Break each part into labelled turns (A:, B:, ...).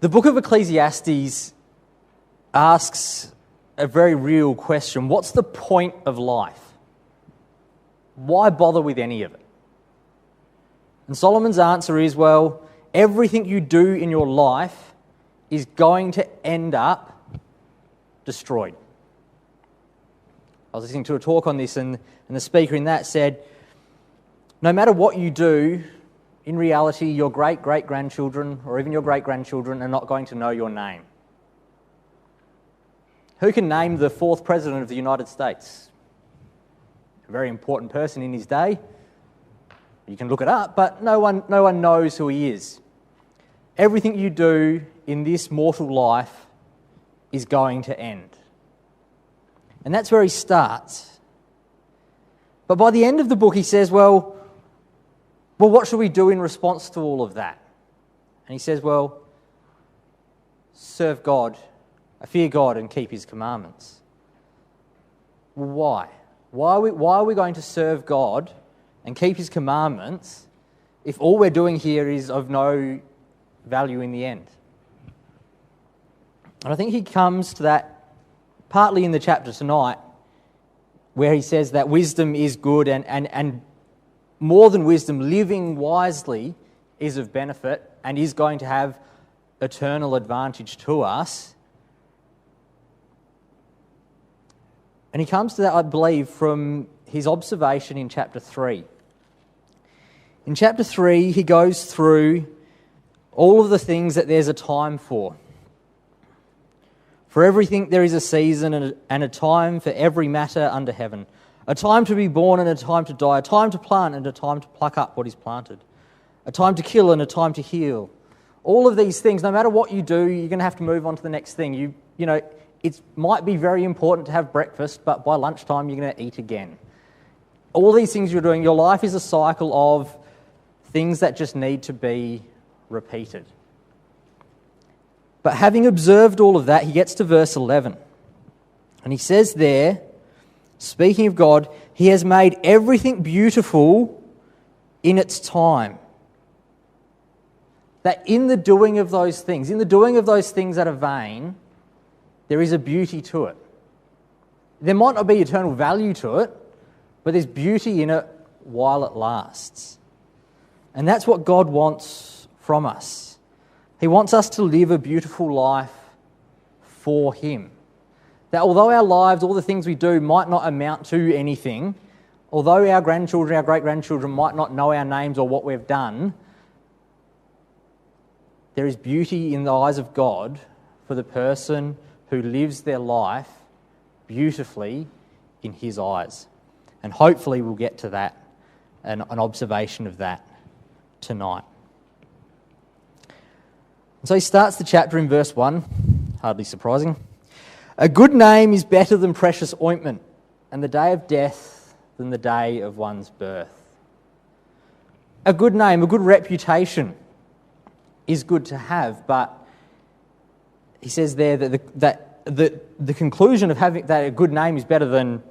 A: The book of Ecclesiastes asks a very real question. What's the point of life? Why bother with any of it? And Solomon's answer is, well, everything you do in your life is going to end up destroyed. I was listening to a talk on this, and the speaker in that said, no matter what you do, in reality, your great-great-grandchildren or even your great-grandchildren are not going to know your name. Who can name the fourth president of the United States? A very important person in his day. You can look it up, but no one knows who he is. Everything you do in this mortal life is going to end. And that's where he starts. But by the end of the book, he says, well, what should we do in response to all of that? And he says, well, serve God, fear God and keep his commandments. Well, why? Why are we going to serve God and keep his commandments if all we're doing here is of no value in the end? And I think he comes to that partly in the chapter tonight, where he says that wisdom is good and more than wisdom, living wisely is of benefit and is going to have eternal advantage to us. And he comes to that, I believe, from his observation in chapter 3. In chapter 3, he goes through all of the things that there's a time for. For everything there is a season and a time for every matter under heaven. A time to be born and a time to die. A time to plant and a time to pluck up what is planted. A time to kill and a time to heal. All of these things, no matter what you do, you're going to have to move on to the next thing. You know, it might be very important to have breakfast, but by lunchtime you're going to eat again. All these things you're doing, your life is a cycle of things that just need to be repeated. But having observed all of that, he gets to verse 11. And he says there, speaking of God, he has made everything beautiful in its time. That in the doing of those things that are vain, there is a beauty to it. There might not be eternal value to it, but there's beauty in it while it lasts. And that's what God wants from us. He wants us to live a beautiful life for him. That although our lives, all the things we do might not amount to anything, although our grandchildren, our great-grandchildren might not know our names or what we've done, there is beauty in the eyes of God for the person who lives their life beautifully in his eyes. And hopefully we'll get to that, an observation of that tonight. And so he starts the chapter in verse 1, hardly surprising. A good name is better than precious ointment, and the day of death than the day of one's birth. A good name, a good reputation is good to have, but he says there that the conclusion of having that a good name is better than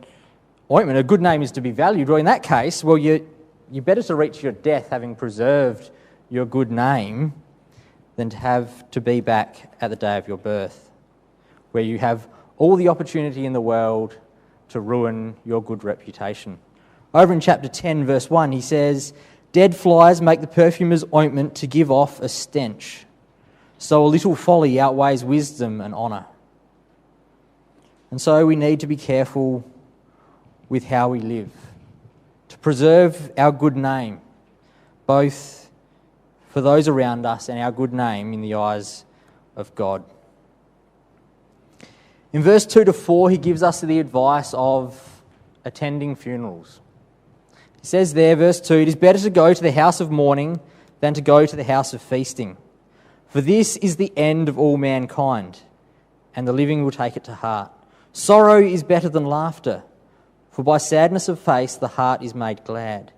A: ointment, a good name is to be valued. Well, in that case, well, you're better to reach your death having preserved your good name than to have to be back at the day of your birth, where you have all the opportunity in the world to ruin your good reputation. Over in chapter 10, verse 1, he says, dead flies make the perfumer's ointment to give off a stench. So a little folly outweighs wisdom and honour. And so we need to be careful with how we live, to preserve our good name, both for those around us and our good name in the eyes of God. In verse 2 to 4, he gives us the advice of attending funerals. He says there, verse 2, it is better to go to the house of mourning than to go to the house of feasting. For this is the end of all mankind, and the living will take it to heart. Sorrow is better than laughter, for by sadness of face the heart is made glad.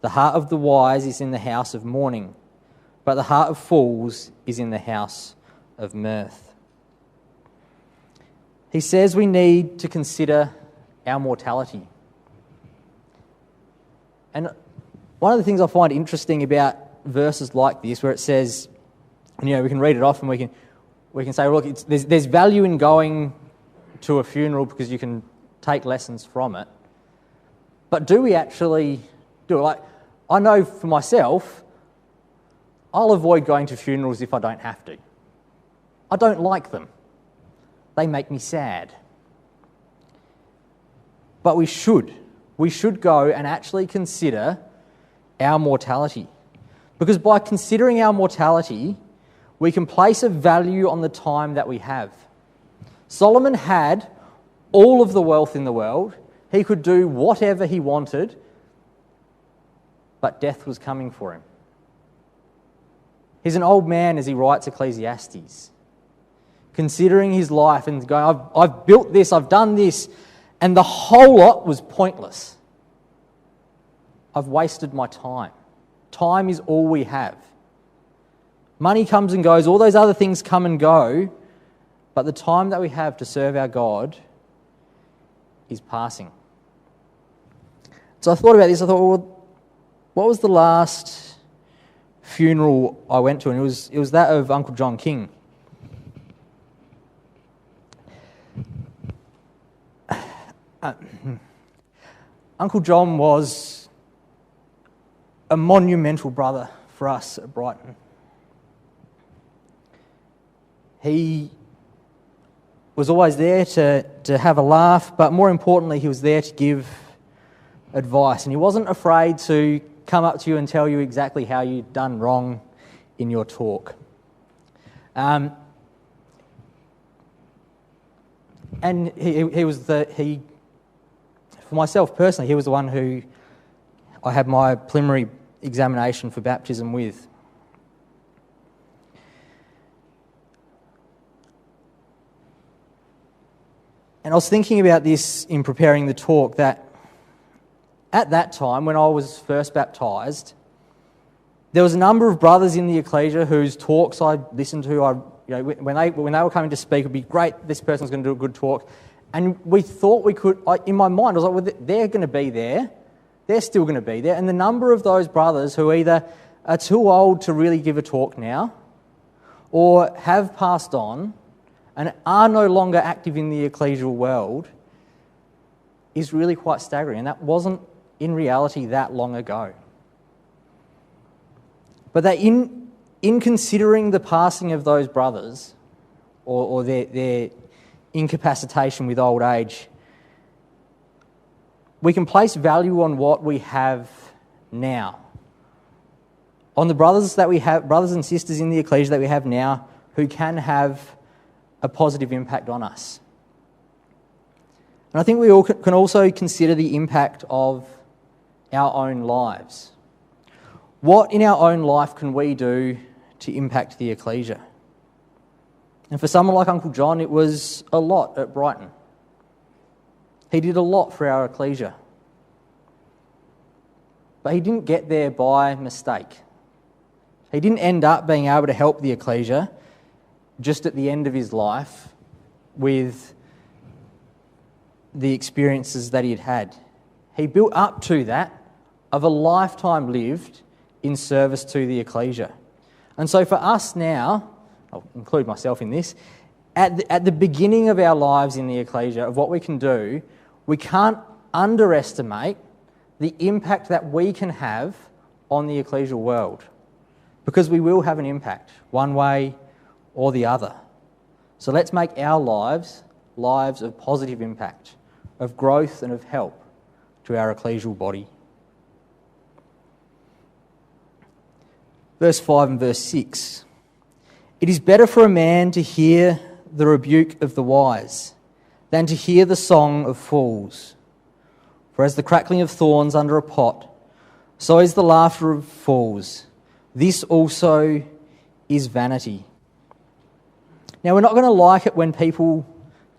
A: The heart of the wise is in the house of mourning, but the heart of fools is in the house of mirth. He says we need to consider our mortality. And one of the things I find interesting about verses like this, where it says, And, we can read it off and we can say, look, there's value in going to a funeral because you can take lessons from it. But do we actually do it? Like, I know for myself, I'll avoid going to funerals if I don't have to. I don't like them. They make me sad. But we should. We should go and actually consider our mortality. Because by considering our mortality, we can place a value on the time that we have. Solomon had all of the wealth in the world. He could do whatever he wanted, but death was coming for him. He's an old man as he writes Ecclesiastes, considering his life and going, I've built this, I've done this, and the whole lot was pointless. I've wasted my time. Time is all we have. Money comes and goes, all those other things come and go, but the time that we have to serve our God is passing. So I thought about this. I thought, well, what was the last funeral I went to? And it was that of Uncle John King. Uncle John was a monumental brother for us at Brighton. He was always there to have a laugh, but more importantly, he was there to give advice. And he wasn't afraid to come up to you and tell you exactly how you'd done wrong in your talk. And he was for myself personally, he was the one who I had my preliminary examination for baptism with. And I was thinking about this in preparing the talk, that at that time, when I was first baptised, there was a number of brothers in the ecclesia whose talks I listened to. When they were coming to speak, it would be great, this person's going to do a good talk. And we thought we could, in my mind, I was like, well, they're going to be there. They're still going to be there. And the number of those brothers who either are too old to really give a talk now or have passed on and are no longer active in the ecclesial world is really quite staggering. And that wasn't in reality that long ago. But that in considering the passing of those brothers or their incapacitation with old age, we can place value on what we have now, on the brothers that we have, brothers and sisters in the ecclesia that we have now, who can have a positive impact on us. And I think we all can also consider the impact of our own lives. What in our own life can we do to impact the ecclesia? And for someone like Uncle John, it was a lot at Brighton. He did a lot for our ecclesia. But he didn't get there by mistake. He didn't end up being able to help the ecclesia just at the end of his life with the experiences that he'd had. He built up to that of a lifetime lived in service to the ecclesia. And so for us now, I'll include myself in this, at the beginning of our lives in the ecclesia, of what we can do, we can't underestimate the impact that we can have on the ecclesial world, because we will have an impact one way or the other. So let's make our lives of positive impact, of growth and of help to our ecclesial body. Verse 5 and verse 6. It is better for a man to hear the rebuke of the wise than to hear the song of fools. For as the crackling of thorns under a pot, so is the laughter of fools. This also is vanity. Now, we're not going to like it when people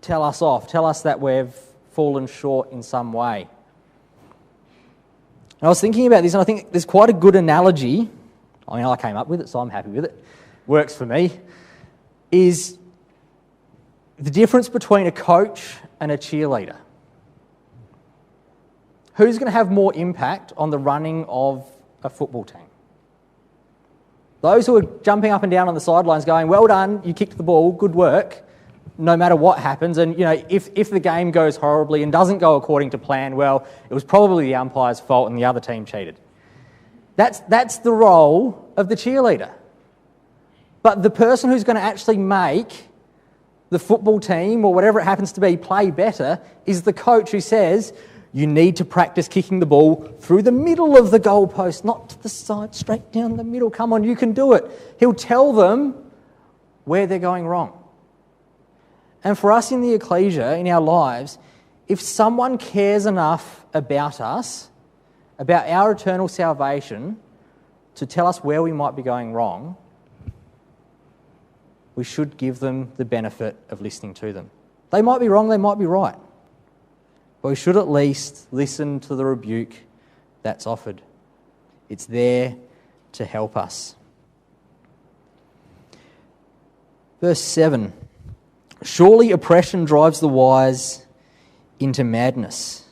A: tell us off, tell us that we've fallen short in some way. And I was thinking about this, and I think there's quite a good analogy. I mean, I came up with it, so I'm happy with it. Works for me. Is the difference between a coach and a cheerleader. Who's going to have more impact on the running of a football team? Those who are jumping up and down on the sidelines going, well done, you kicked the ball, good work, no matter what happens. And, if the game goes horribly and doesn't go according to plan, well, it was probably the umpire's fault and the other team cheated. That's the role of the cheerleader. But the person who's going to actually make the football team or whatever it happens to be play better is the coach who says, you need to practice kicking the ball through the middle of the goalpost, not to the side, straight down the middle. Come on, you can do it. He'll tell them where they're going wrong. And for us in the ecclesia, in our lives, if someone cares enough about us, about our eternal salvation, to tell us where we might be going wrong, we should give them the benefit of listening to them. They might be wrong, they might be right. But we should at least listen to the rebuke that's offered. It's there to help us. Verse 7. Surely oppression drives the wise into madness,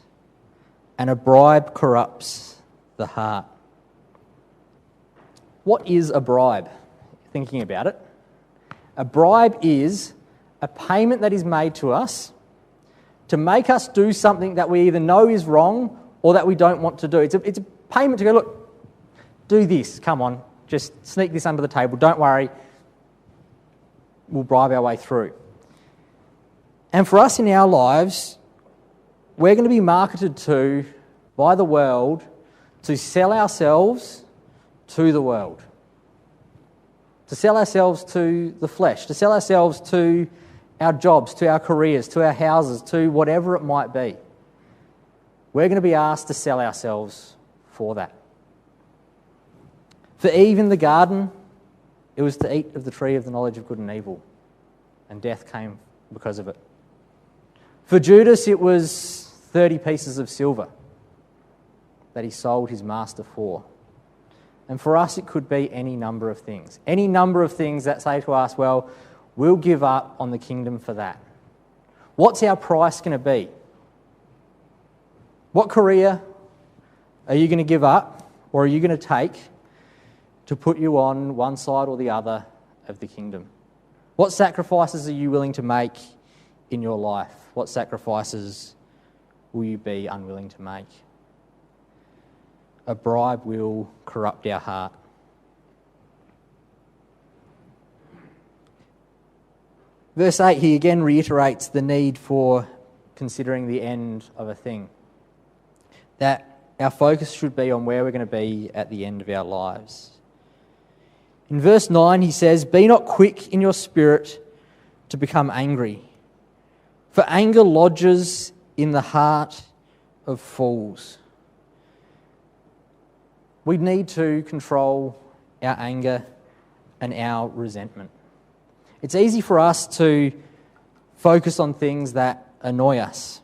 A: and a bribe corrupts the heart. What is a bribe? Thinking about it. A bribe is a payment that is made to us to make us do something that we either know is wrong or that we don't want to do. It's a payment to go, look, do this, come on, just sneak this under the table, don't worry, we'll bribe our way through. And for us in our lives, we're going to be marketed to by the world to sell ourselves to the world, to sell ourselves to the flesh, to sell ourselves to our jobs, to our careers, to our houses, to whatever it might be. We're going to be asked to sell ourselves for that. For Eve in the garden, it was to eat of the tree of the knowledge of good and evil, and death came because of it. For Judas, it was 30 pieces of silver that he sold his master for. And for us, it could be any number of things. Any number of things that say to us, well, we'll give up on the kingdom for that. What's our price going to be? What career are you going to give up or are you going to take to put you on one side or the other of the kingdom? What sacrifices are you willing to make in your life? What sacrifices will you be unwilling to make? A bribe will corrupt our heart. Verse 8, he again reiterates the need for considering the end of a thing. That our focus should be on where we're going to be at the end of our lives. In verse 9, he says, be not quick in your spirit to become angry, for anger lodges in the heart of fools. We need to control our anger and our resentment. It's easy for us to focus on things that annoy us.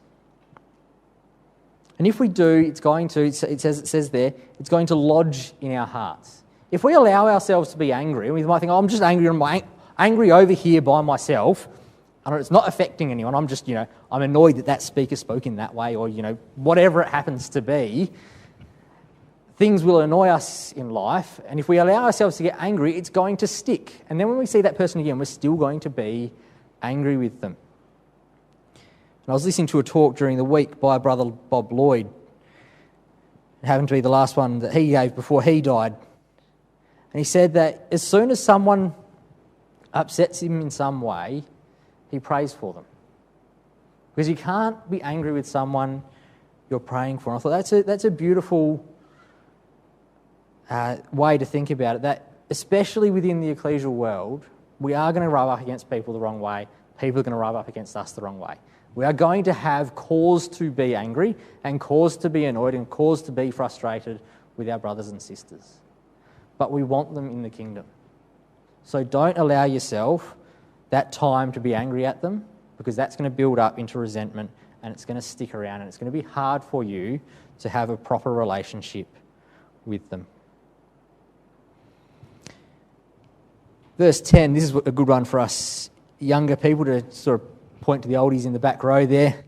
A: And if we do, it says there, it's going to lodge in our hearts. If we allow ourselves to be angry, we might think, I'm just angry over here by myself, and it's not affecting anyone. I'm just, I'm annoyed that speaker spoke in that way, or, whatever it happens to be. Things will annoy us in life, and if we allow ourselves to get angry, it's going to stick. And then when we see that person again, we're still going to be angry with them. And I was listening to a talk during the week by Brother Bob Lloyd. It happened to be the last one that he gave before he died. And he said that as soon as someone upsets him in some way, he prays for them. Because you can't be angry with someone you're praying for. And I thought that's a beautiful way to think about it, that especially within the ecclesial world, we are going to rub up against people the wrong way. People are going to rub up against us the wrong way. We are going to have cause to be angry and cause to be annoyed and cause to be frustrated with our brothers and sisters. But we want them in the kingdom. So don't allow yourself that time to be angry at them, because that's going to build up into resentment and it's going to stick around and it's going to be hard for you to have a proper relationship with them. Verse 10, this is a good one for us younger people to sort of point to the oldies in the back row there.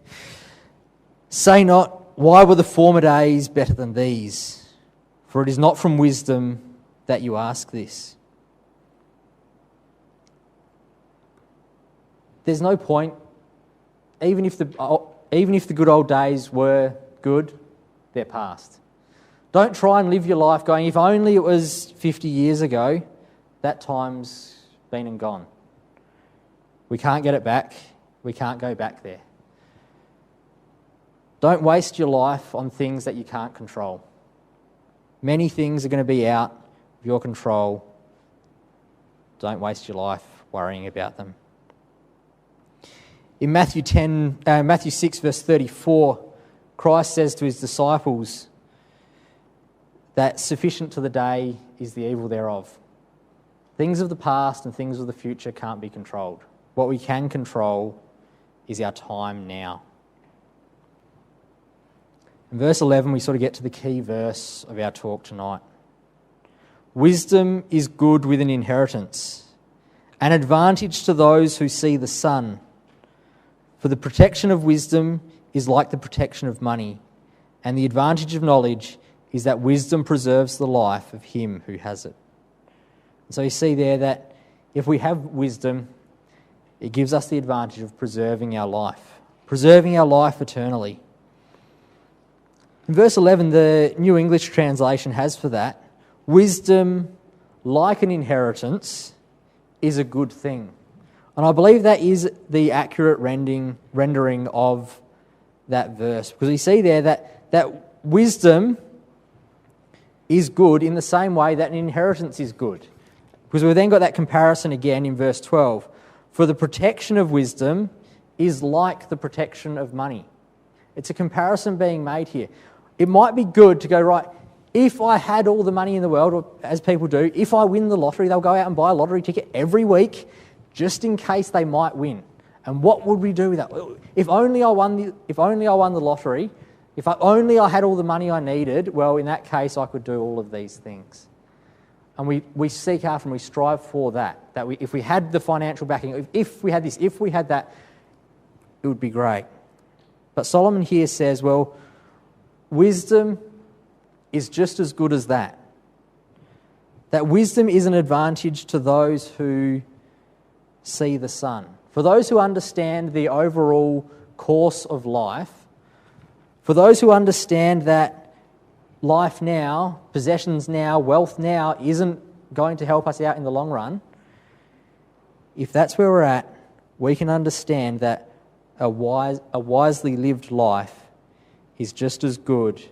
A: Say not, why were the former days better than these? For it is not from wisdom that you ask this. there's no point, even if the good old days were good, they're past. Don't try and live your life going, if only it was 50 years ago, that time's been and gone. We can't get it back. We can't go back there. Don't waste your life on things that you can't control. Many things are going to be out of your control. Don't waste your life worrying about them. In Matthew 6, verse 34, Christ says to his disciples that sufficient to the day is the evil thereof. Things of the past and things of the future can't be controlled. What we can control is our time now. In verse 11, we sort of get to the key verse of our talk tonight. Wisdom is good with an inheritance, an advantage to those who see the sun. For the protection of wisdom is like the protection of money, and the advantage of knowledge is that wisdom preserves the life of him who has it. And so you see there that if we have wisdom, it gives us the advantage of preserving our life eternally. In verse 11, the New English translation has for that, wisdom, like an inheritance, is a good thing. And I believe that is the accurate rendering of that verse. Because we see there that wisdom is good in the same way that an inheritance is good. Because we've then got that comparison again in verse 12. For the protection of wisdom is like the protection of money. It's a comparison being made here. It might be good to go, right, if I had all the money in the world, or as people do, if I win the lottery, they'll go out and buy a lottery ticket every week just in case they might win. And what would we do with that? If only I won the lottery, if only I had all the money I needed, well, in that case, I could do all of these things. And we seek after and we strive for that. If we had the financial backing, if we had this, if we had that, it would be great. But Solomon here says, well, wisdom is just as good as that. That wisdom is an advantage to those who see the sun. For those who understand the overall course of life, for those who understand that life now, possessions now, wealth now isn't going to help us out in the long run, if that's where we're at, we can understand that a wisely lived life is just as good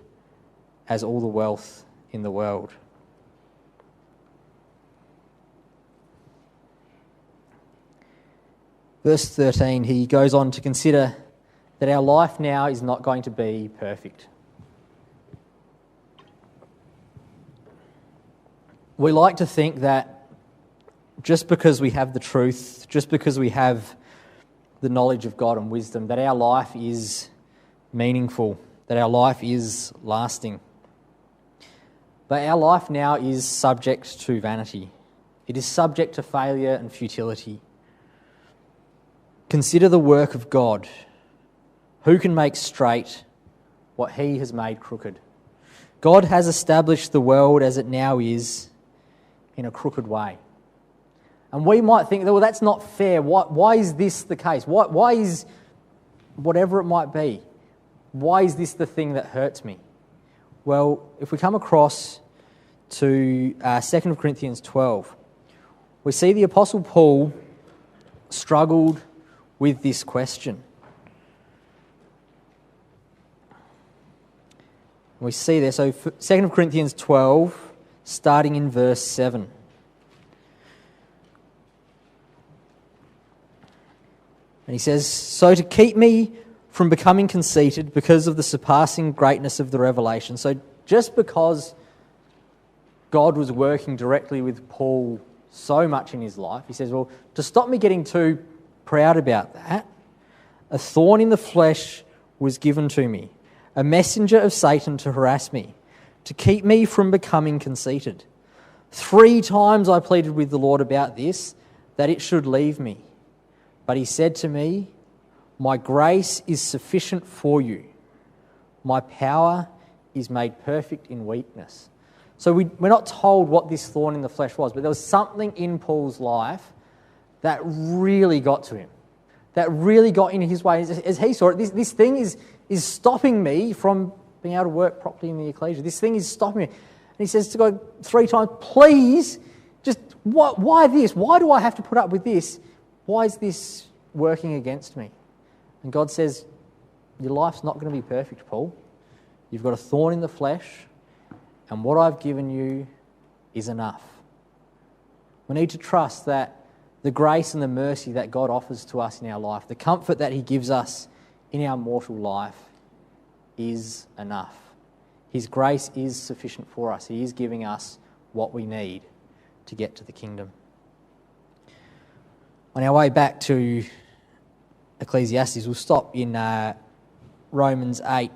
A: as all the wealth in the world. Verse 13, he goes on to consider that our life now is not going to be perfect. We like to think that just because we have the truth, just because we have the knowledge of God and wisdom, that our life is meaningful, that our life is lasting. But our life now is subject to vanity. It is subject to failure and futility. Consider the work of God. Who can make straight what he has made crooked? God has established the world as it now is in a crooked way. And we might think, well, that's not fair. Why is this the case? Why is, whatever it might be, why is this the thing that hurts me? Well, if we come across to 2 Corinthians 12, we see the Apostle Paul struggled with this question. We see there, so 2 Corinthians 12, starting in verse 7. And he says, so to keep me from becoming conceited because of the surpassing greatness of the revelation. So just because God was working directly with Paul so much in his life, he says, well, to stop me getting too proud about that, a thorn in the flesh was given to me, a messenger of Satan to harass me, to keep me from becoming conceited. 3 times I pleaded with the Lord about this, that it should leave me. But he said to me, my grace is sufficient for you. My power is made perfect in weakness. So we're not told what this thorn in the flesh was, but there was something in Paul's life that really got to him, that really got in his way. As he saw it, this thing is stopping me from being able to work properly in the ecclesia. This thing is stopping me. And he says to God 3 times, please, just why this? Why do I have to put up with this? Why is this working against me? And God says, your life's not going to be perfect, Paul. You've got a thorn in the flesh, and what I've given you is enough. We need to trust that the grace and the mercy that God offers to us in our life, the comfort that he gives us in our mortal life, is enough. His grace is sufficient for us. He is giving us what we need to get to the kingdom. On our way back to Ecclesiastes, we'll stop in Romans 8.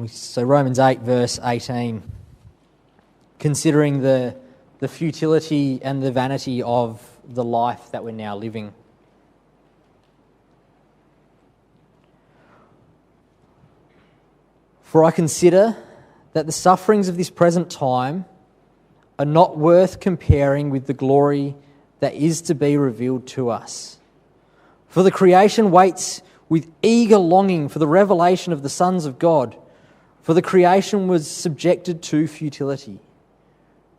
A: So Romans 8 verse 18, considering the futility and the vanity of the life that we're now living. For I consider that the sufferings of this present time are not worth comparing with the glory that is to be revealed to us. For the creation waits with eager longing for the revelation of the sons of God. For the creation was subjected to futility,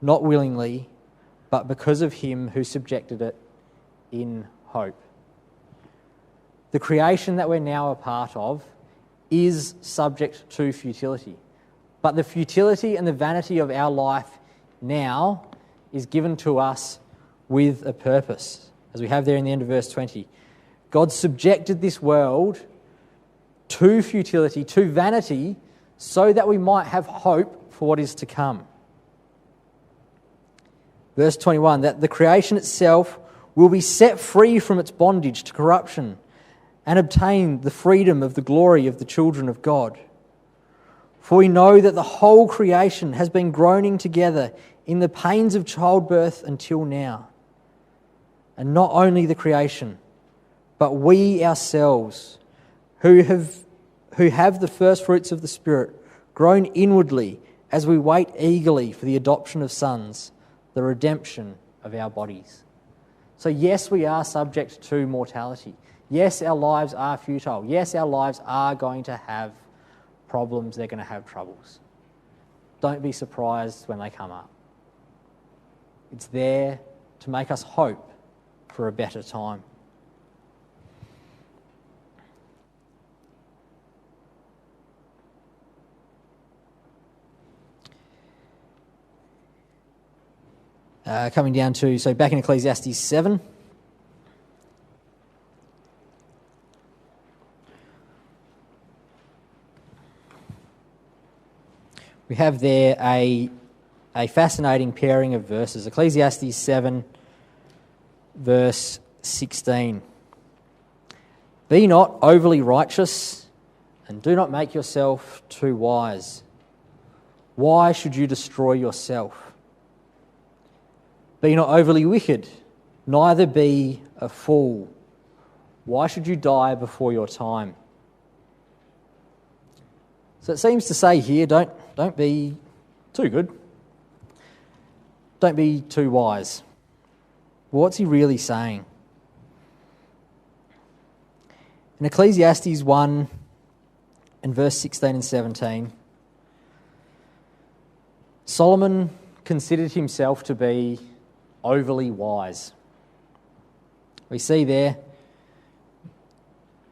A: not willingly, but because of him who subjected it in hope. The creation that we're now a part of is subject to futility. But the futility and the vanity of our life now is given to us with a purpose, as we have there in the end of verse 20. God subjected this world to futility, to vanity, so that we might have hope for what is to come. Verse 21, that the creation itself will be set free from its bondage to corruption and obtain the freedom of the glory of the children of God. For we know that the whole creation has been groaning together in the pains of childbirth until now. And not only the creation, but we ourselves, who have the first fruits of the Spirit, groan inwardly as we wait eagerly for the adoption of sons, the redemption of our bodies. So yes, we are subject to mortality. Yes, our lives are futile. Yes, our lives are going to have problems. They're going to have troubles. Don't be surprised when they come up. It's there to make us hope for a better time. Coming down to, so back in Ecclesiastes 7. We have there a fascinating pairing of verses. Ecclesiastes 7, verse 16. Be not overly righteous, and do not make yourself too wise. Why should you destroy yourself? Be not overly wicked, neither be a fool. Why should you die before your time? So it seems to say here, don't be too good. Don't be too wise. Well, what's he really saying? In Ecclesiastes 1 and verse 16 and 17, Solomon considered himself to be overly wise. We see there,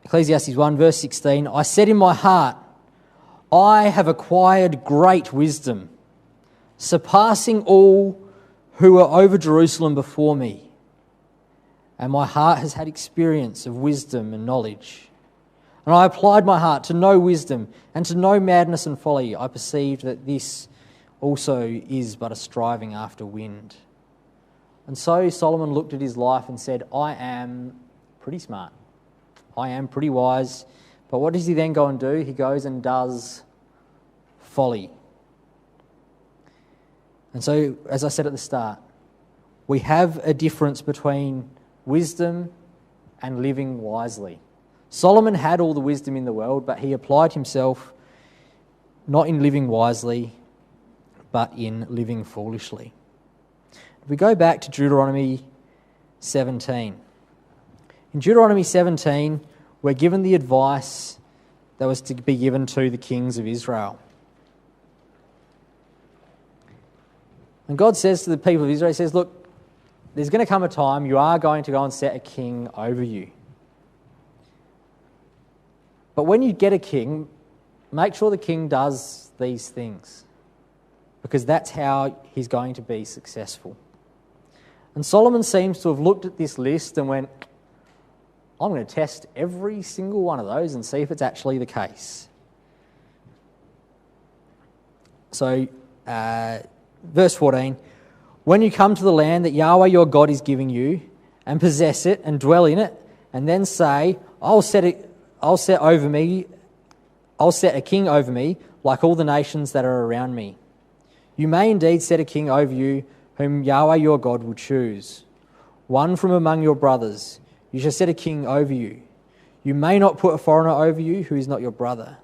A: Ecclesiastes 1 verse 16, I said in my heart, I have acquired great wisdom, surpassing all who were over Jerusalem before me. And my heart has had experience of wisdom and knowledge. And I applied my heart to know wisdom and to know madness and folly. I perceived that this also is but a striving after wind. And so Solomon looked at his life and said, I am pretty smart. I am pretty wise. But what does he then go and do? He goes and does folly. And so, as I said at the start, we have a difference between wisdom and living wisely. Solomon had all the wisdom in the world, but he applied himself not in living wisely, but in living foolishly. If we go back to Deuteronomy 17. In Deuteronomy 17, we're given the advice that was to be given to the kings of Israel. And God says to the people of Israel, He says, look, there's going to come a time you are going to go and set a king over you. But when you get a king, make sure the king does these things, because that's how he's going to be successful. And Solomon seems to have looked at this list and went, I'm going to test every single one of those and see if it's actually the case. So, verse 14, when you come to the land that Yahweh your God is giving you, and possess it and dwell in it, and then say, I'll set a king over me like all the nations that are around me. You may indeed set a king over you whom Yahweh your God will choose, one from among your brothers. You shall set a king over you. You may not put a foreigner over you who is not your brother.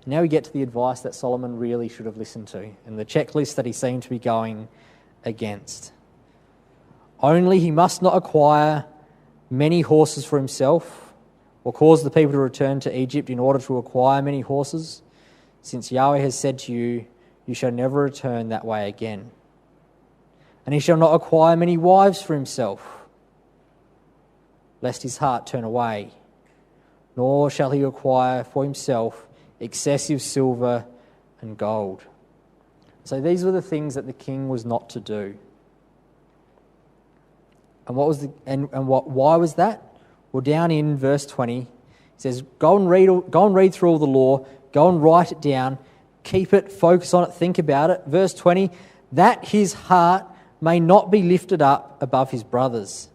A: Now we get to the advice that Solomon really should have listened to, and the checklist that he seemed to be going against. Only he must not acquire many horses for himself, or cause the people to return to Egypt in order to acquire many horses, since Yahweh has said to you, you shall never return that way again. And he shall not acquire many wives for himself, lest his heart turn away, nor shall he acquire for himself excessive silver and gold. So these were the things that the king was not to do. And why was that? Well, down in verse 20, it says, go and read through all the law, go and write it down, keep it, focus on it, think about it. Verse 20, that his heart may not be lifted up above his brothers,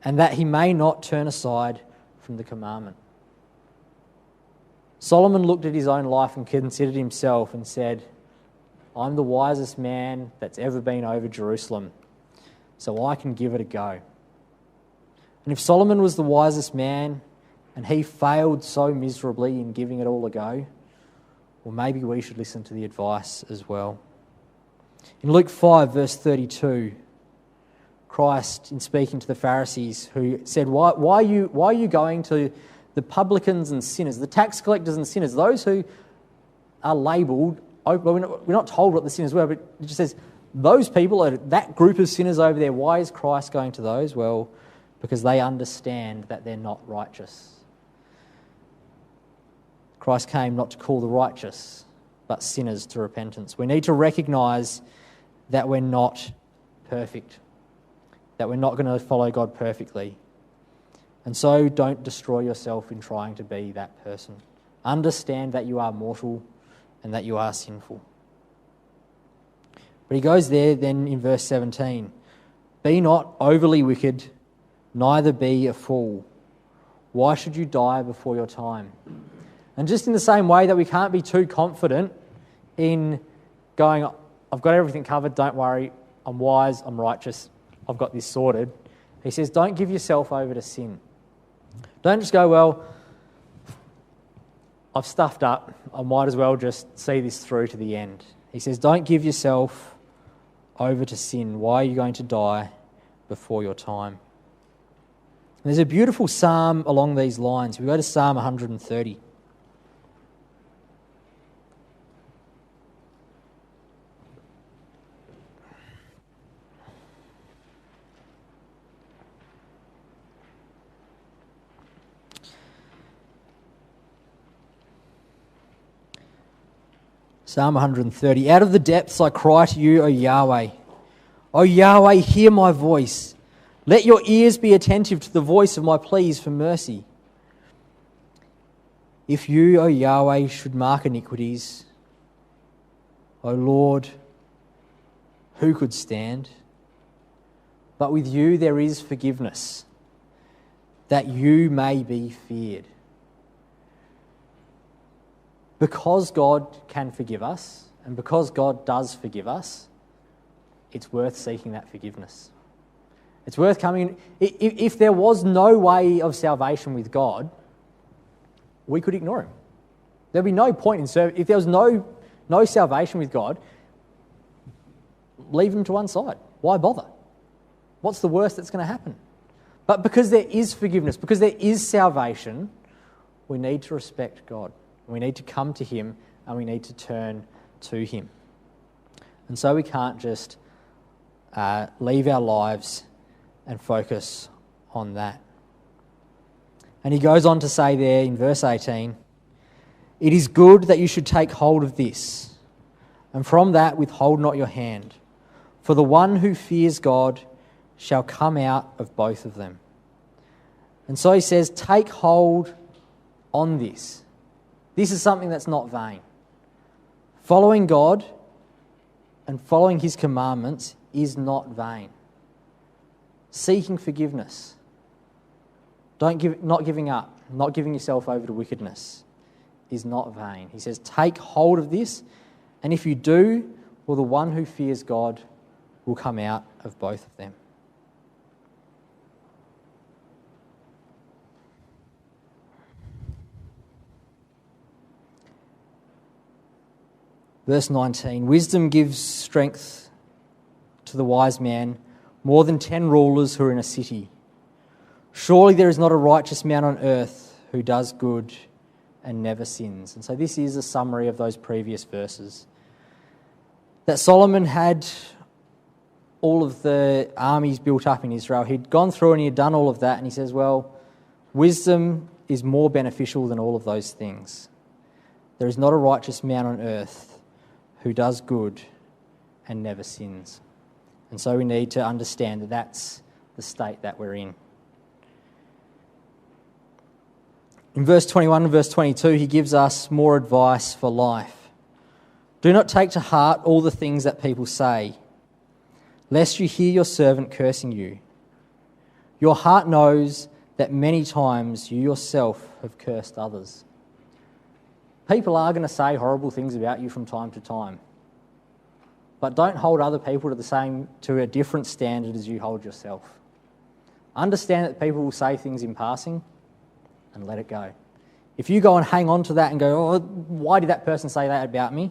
A: and that he may not turn aside from the commandment. Solomon looked at his own life and considered himself and said, I'm the wisest man that's ever been over Jerusalem, so I can give it a go. And if Solomon was the wisest man and he failed so miserably in giving it all a go, well, maybe we should listen to the advice as well. In Luke 5, verse 32, Christ, in speaking to the Pharisees, who said, why are you going to the publicans and sinners, the tax collectors and sinners, those who are labelled, we're not told what the sinners were, but it just says, those people, are that group of sinners over there, why is Christ going to those? Well, because they understand that they're not righteous. Christ came not to call the righteous, but sinners to repentance. We need to recognise that we're not perfect, that we're not going to follow God perfectly. And so don't destroy yourself in trying to be that person. Understand that you are mortal and that you are sinful. But he goes there then in verse 17. Be not overly wicked, neither be a fool. Why should you die before your time? And just in the same way that we can't be too confident in going, I've got everything covered, don't worry, I'm wise, I'm righteous, I've got this sorted. He says, don't give yourself over to sin. Don't just go, well, I've stuffed up, I might as well just see this through to the end. He says, don't give yourself over to sin. Why are you going to die before your time? And there's a beautiful psalm along these lines. We go to Psalm 130. Psalm 130. Out of the depths I cry to you, O Yahweh. O Yahweh, hear my voice. Let your ears be attentive to the voice of my pleas for mercy. If you, O Yahweh, should mark iniquities, O Lord, who could stand? But with you there is forgiveness, that you may be feared. Because God can forgive us, and because God does forgive us, it's worth seeking that forgiveness. It's worth coming. If there was no way of salvation with God, we could ignore him. There'd be no point in serving. If there was no salvation with God, leave him to one side. Why bother? What's the worst that's going to happen? But because there is forgiveness, because there is salvation, we need to respect God. We need to come to him and we need to turn to him. And so we can't just leave our lives and focus on that. And he goes on to say there in verse 18, "It is good that you should take hold of this, and from that withhold not your hand. For the one who fears God shall come out of both of them." And so he says, take hold on this. This is something that's not vain. Following God and following his commandments is not vain. Seeking forgiveness, not giving up, not giving yourself over to wickedness is not vain. He says, take hold of this, and if you do, well, the one who fears God will come out of both of them. Verse 19, "Wisdom gives strength to the wise man more than 10 rulers who are in a city. Surely there is not a righteous man on earth who does good and never sins." And so this is a summary of those previous verses. That Solomon had all of the armies built up in Israel. He'd gone through and he had done all of that, and he says, well, wisdom is more beneficial than all of those things. There is not a righteous man on earth who does good and never sins. And so we need to understand that that's the state that we're in. In verse 21 and verse 22, he gives us more advice for life. "Do not take to heart all the things that people say, lest you hear your servant cursing you. Your heart knows that many times you yourself have cursed others." People are going to say horrible things about you from time to time. But don't hold other people to a different standard as you hold yourself. Understand that people will say things in passing and let it go. If you go and hang on to that and go, oh, why did that person say that about me?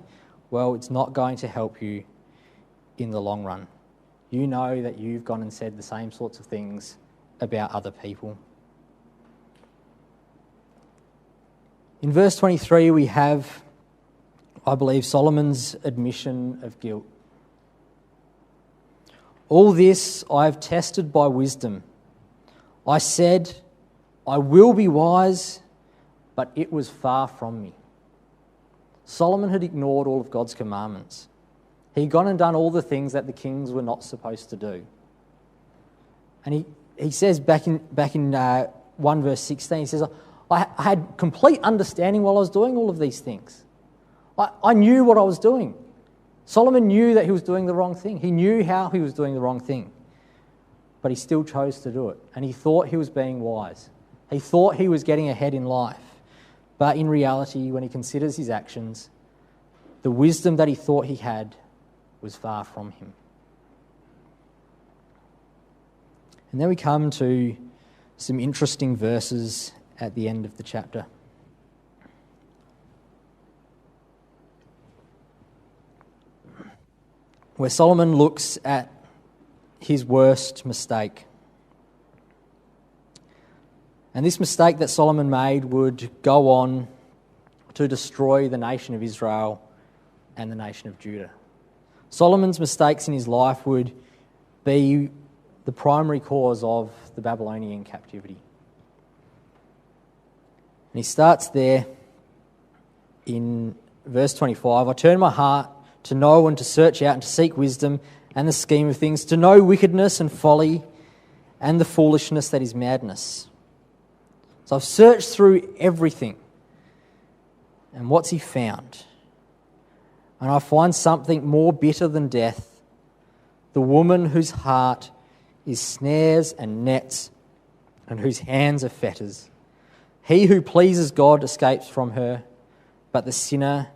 A: Well, it's not going to help you in the long run. You know that you've gone and said the same sorts of things about other people. In verse 23, we have, I believe, Solomon's admission of guilt. "All this I have tested by wisdom. I said, I will be wise, but it was far from me." Solomon had ignored all of God's commandments. He'd gone and done all the things that the kings were not supposed to do. And he says back in 1 verse 16, he says, I had complete understanding while I was doing all of these things. I knew what I was doing. Solomon knew that he was doing the wrong thing. He knew how he was doing the wrong thing. But he still chose to do it. And he thought he was being wise. He thought he was getting ahead in life. But in reality, when he considers his actions, the wisdom that he thought he had was far from him. And then we come to some interesting verses at the end of the chapter. Where Solomon looks at his worst mistake. And this mistake that Solomon made would go on to destroy the nation of Israel and the nation of Judah. Solomon's mistakes in his life would be the primary cause of the Babylonian captivity. And he starts there in verse 25. "I turn my heart to know and to search out and to seek wisdom and the scheme of things, to know wickedness and folly and the foolishness that is madness." So I've searched through everything. And what's he found? "And I find something more bitter than death, the woman whose heart is snares and nets and whose hands are fetters. He who pleases God escapes from her, but the sinner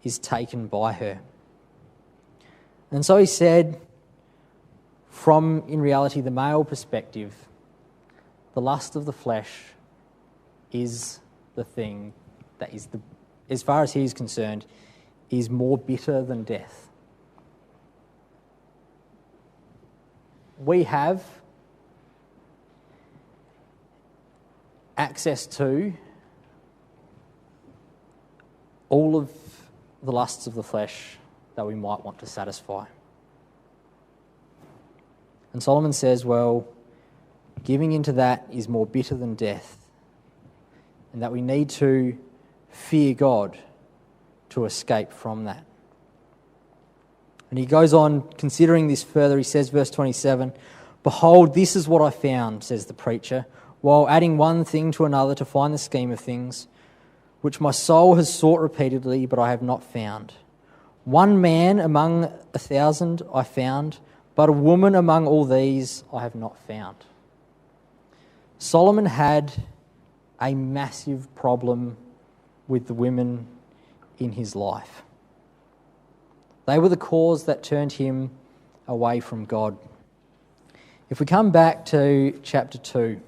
A: is taken by her." And so he said, from, in reality, the male perspective, the lust of the flesh is the thing that is, as far as he is concerned, is more bitter than death. we have access to all of the lusts of the flesh that we might want to satisfy. And Solomon says, well, giving into that is more bitter than death, and that we need to fear God to escape from that. And he goes on considering this further. He says, verse 27, "Behold, this is what I found," says the preacher, "while adding one thing to another to find the scheme of things, which my soul has sought repeatedly, but I have not found. One man among 1,000 I found, but a woman among all these I have not found." Solomon had a massive problem with the women in his life. They were the cause that turned him away from God. If we come back to chapter 2,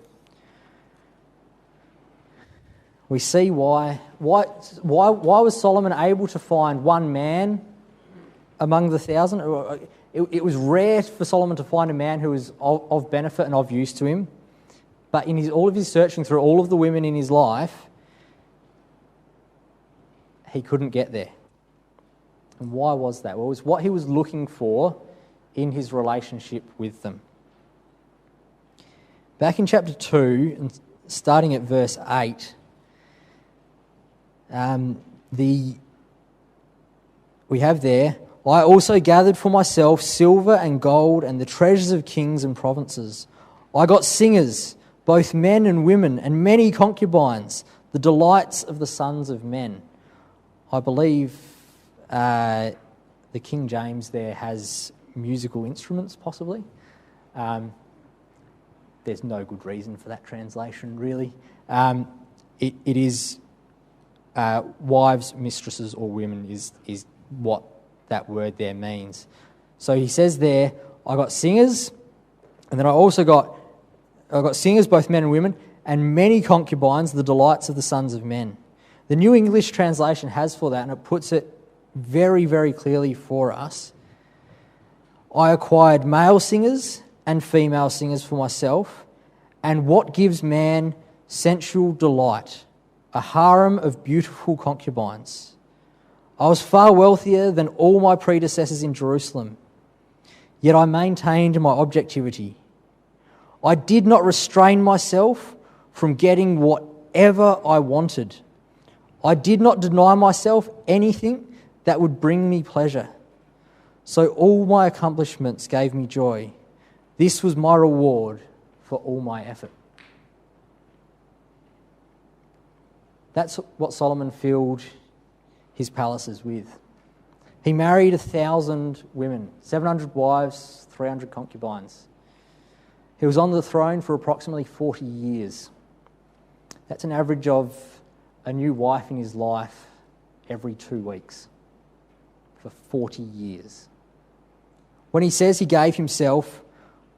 A: we see why was Solomon able to find one man among the 1,000? It was rare for Solomon to find a man who was of benefit and of use to him. But in all of his searching through all of the women in his life, he couldn't get there. And why was that? Well, it was what he was looking for in his relationship with them. Back in chapter 2, and starting at verse 8, we have there, "I also gathered for myself silver and gold and the treasures of kings and provinces. I got singers, both men and women, and many concubines, the delights of the sons of men." I believe the King James there has musical instruments, possibly. There's no good reason for that translation, really. It is wives, mistresses, or women is what that word there means. So he says there, I got singers, and then I got singers, both men and women, and many concubines, the delights of the sons of men. The New English translation has for that, and it puts it very, very clearly for us. "I acquired male singers and female singers for myself, and what gives man sensual delight, a harem of beautiful concubines. I was far wealthier than all my predecessors in Jerusalem, yet I maintained my objectivity. I did not restrain myself from getting whatever I wanted. I did not deny myself anything that would bring me pleasure. So all my accomplishments gave me joy. This was my reward for all my effort." That's what Solomon filled his palaces with. He married 1,000 women, 700 wives, 300 concubines. He was on the throne for approximately 40 years. That's an average of a new wife in his life every 2 weeks for 40 years. When he says he gave himself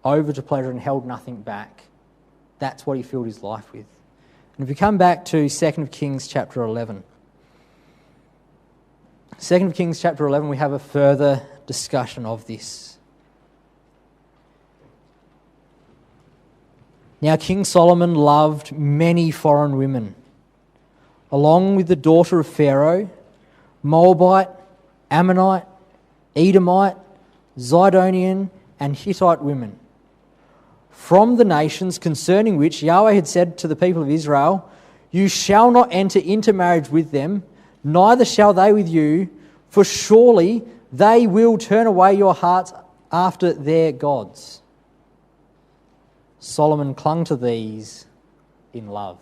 A: over to pleasure and held nothing back, that's what he filled his life with. And if we come back to 2 Kings chapter 11, 2 Kings chapter 11, we have a further discussion of this. "Now King Solomon loved many foreign women, along with the daughter of Pharaoh, Moabite, Ammonite, Edomite, Zidonian, and Hittite women, from the nations concerning which Yahweh had said to the people of Israel, 'You shall not enter into marriage with them, neither shall they with you, for surely they will turn away your hearts after their gods.' Solomon clung to these in love."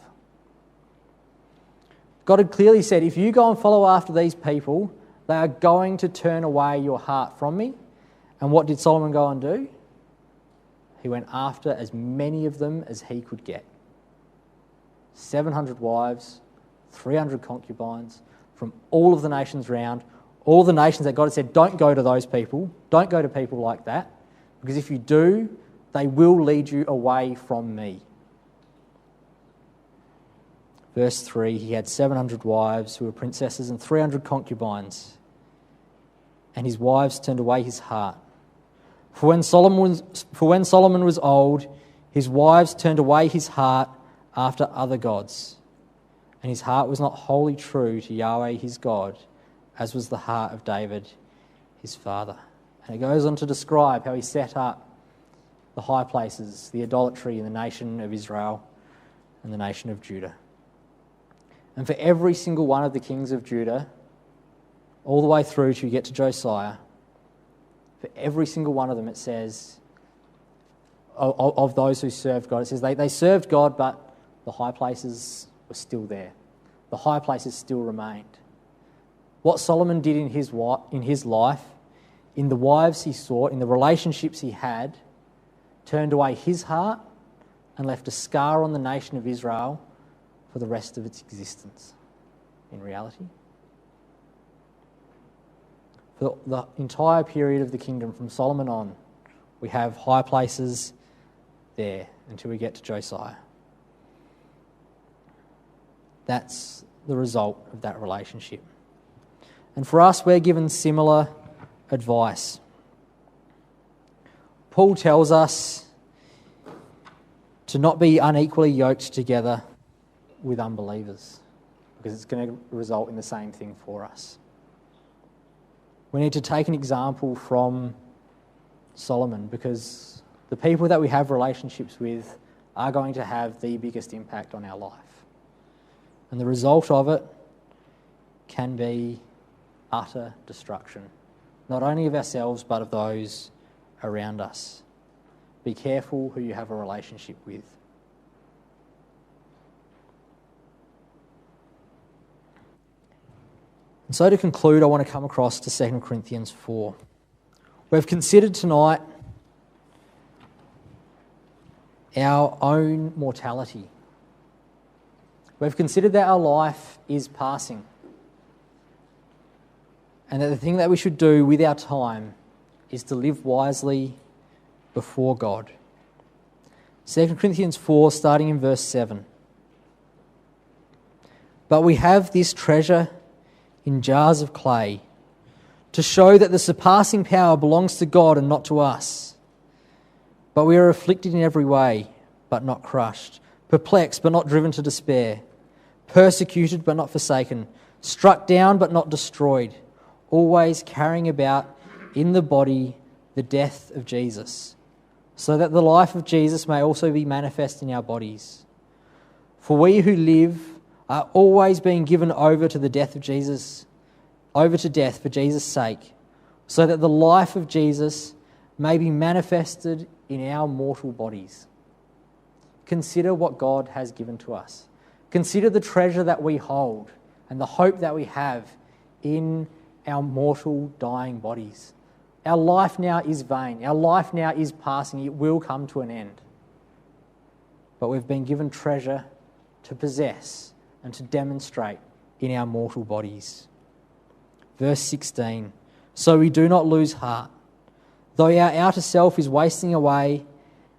A: God had clearly said, if you go and follow after these people, they are going to turn away your heart from me. And what did Solomon go and do? He went after as many of them as he could get. 700 wives, 300 concubines from all of the nations round, all the nations that God had said, don't go to those people, don't go to people like that, because if you do, they will lead you away from me. Verse 3, he had 700 wives who were princesses and 300 concubines, and his wives turned away his heart. For when Solomon was old, his wives turned away his heart after other gods, and his heart was not wholly true to Yahweh his God, as was the heart of David his father. And it goes on to describe how he set up the high places, the idolatry in the nation of Israel and the nation of Judah. And for every single one of the kings of Judah, all the way through till you get to Josiah, for every single one of them it says, of those who served God, it says they served God, but the high places were still there. The high places still remained. What Solomon did in his life, in the wives he sought, in the relationships he had, turned away his heart and left a scar on the nation of Israel for the rest of its existence, in reality. For the entire period of the kingdom, from Solomon on, we have high places there until we get to Josiah. That's the result of that relationship. And for us, we're given similar advice. Paul tells us to not be unequally yoked together with unbelievers, because it's going to result in the same thing for us. We need to take an example from Solomon, because the people that we have relationships with are going to have the biggest impact on our life. And the result of it can be utter destruction, not only of ourselves, but of those around us. Be careful who you have a relationship with. And so to conclude, I want to come across to 2 Corinthians 4. We've considered tonight our own mortality. We've considered that our life is passing, and that the thing that we should do with our time is to live wisely before God. 2 Corinthians 4, starting in verse 7. But we have this treasure in jars of clay, to show that the surpassing power belongs to God and not to us. But we are afflicted in every way, but not crushed, perplexed, but not driven to despair, persecuted, but not forsaken, struck down, but not destroyed, always carrying about in the body the death of Jesus, so that the life of Jesus may also be manifest in our bodies. For we who live are always being given over to the death of Jesus, over to death for Jesus' sake, so that the life of Jesus may be manifested in our mortal bodies. Consider what God has given to us. Consider the treasure that we hold and the hope that we have in our mortal, dying bodies. Our life now is vain. Our life now is passing. It will come to an end. But we've been given treasure to possess and to demonstrate in our mortal bodies. Verse 16, so we do not lose heart. Though our outer self is wasting away,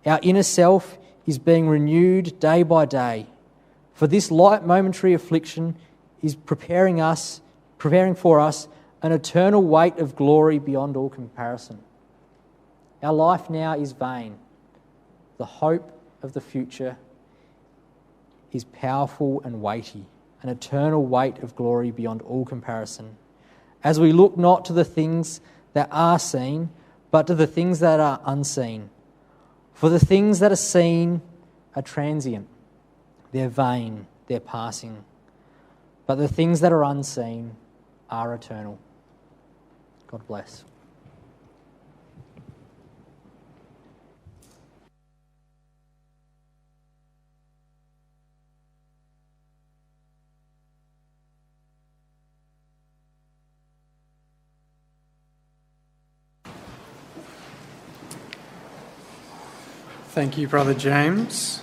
A: our inner self is being renewed day by day. For this light momentary affliction is preparing for us an eternal weight of glory beyond all comparison. Our life now is vain. The hope of the future is powerful and weighty, an eternal weight of glory beyond all comparison. As we look not to the things that are seen, but to the things that are unseen. For the things that are seen are transient. They're vain, they're passing. But the things that are unseen are eternal. God bless.
B: Thank you, Brother James.